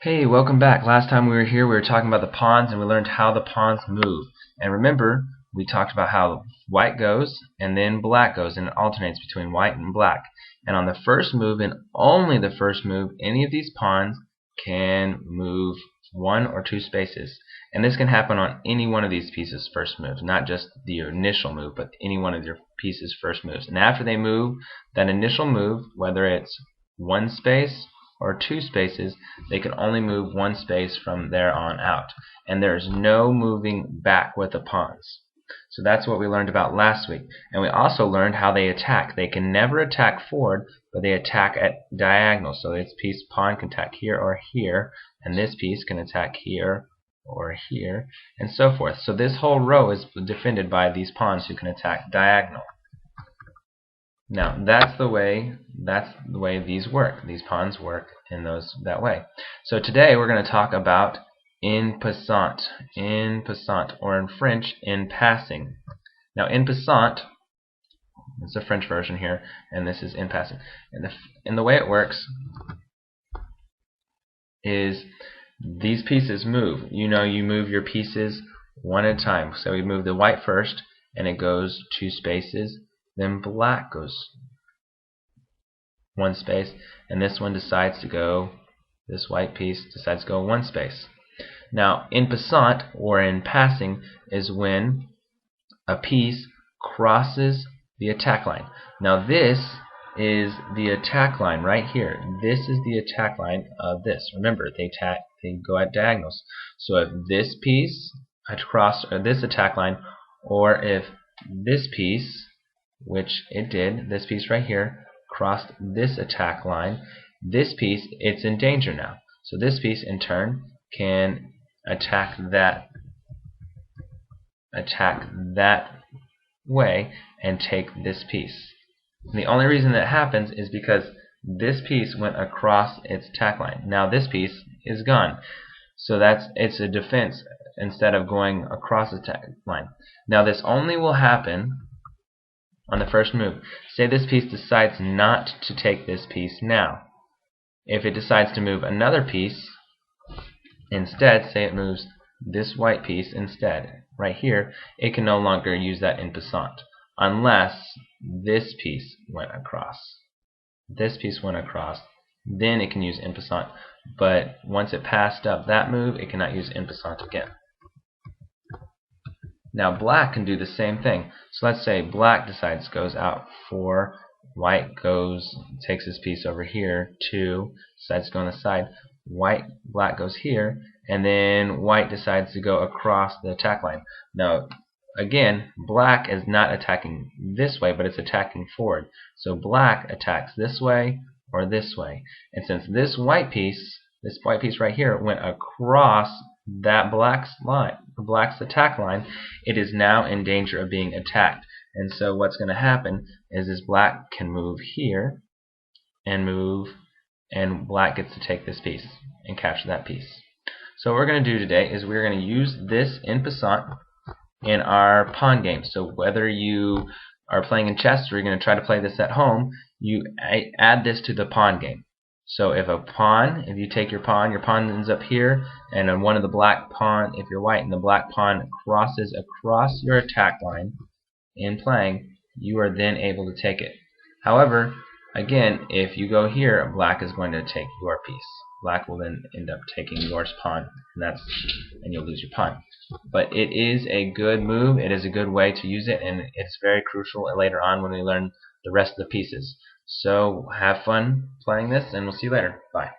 Hey, welcome back. Last time we were here, we were talking about the pawns, and we learned how the pawns move. And remember, we talked about how white goes, and then black goes, and it alternates between white and black. And on the first move, and only the first move, any of these pawns can move 1 or 2 spaces. And this can happen on any one of these pieces' first moves, not just the initial move, but any one of your pieces' first moves. And after they move that initial move, whether it's 1 space or 2 spaces, they can only move 1 space from there on out. And there's no moving back with the pawns. So that's what we learned about last week. And we also learned how they attack. They can never attack forward, but they attack at diagonal. So this pawn can attack here or here, and this piece can attack here or here, and so forth. So this whole row is defended by these pawns who can attack diagonal. Now that's the way these work. These pawns work in that way. So today we're going to talk about En Passant. En Passant, or in French, En Passing. Now En Passant, it's a French version here, and this is En Passing. And the way it works is these pieces move. You move your pieces one at a time. So we move the white first, and it goes 2 spaces. Then black goes 1 space, and this one decides to go, this white piece decides to go 1 space. Now, en passant, or in passing, is when a piece crosses the attack line. Now this is the attack line right here. This is the attack line of this. Remember, they go at diagonals. So if this piece had crossed this attack line, or if this piece, which it did, this piece right here, crossed this attack line, this piece, it's in danger now. So this piece in turn can attack that way and take this piece. And the only reason that happens is because this piece went across its attack line. Now this piece is gone. So it's a defense instead of going across the attack line. Now this only will happen on the first move. Say this piece decides not to take this piece now. If it decides to move another piece instead, say it moves this white piece instead, right here, it can no longer use that en passant unless this piece went across. This piece went across, then it can use en passant. But once it passed up that move, it cannot use en passant again. Now black can do the same thing. So let's say black goes out 4, white takes his piece over here, 2, decides to go on the side, black goes here, and then white decides to go across the attack line. Now again, black is not attacking this way, but it's attacking forward. So black attacks this way or this way. And since this white piece right here went across that black's attack line, it is now in danger of being attacked. And so what's going to happen is black can move here and move, and black gets to take this piece and capture that piece. So what we're going to do today is we're going to use this en passant in our pawn game. So whether you are playing in chess or you're going to try to play this at home, you add this to the pawn game. So if you take your pawn ends up here, and on one of the black pawn, if you're white and the black pawn crosses across your attack line in playing, you are then able to take it. However, again, if you go here, black is going to take your piece. Black will then end up taking your pawn, and you'll lose your pawn. But it is a good move. It is a good way to use it, and it's very crucial later on when we learn the rest of the pieces. So have fun playing this, and we'll see you later. Bye.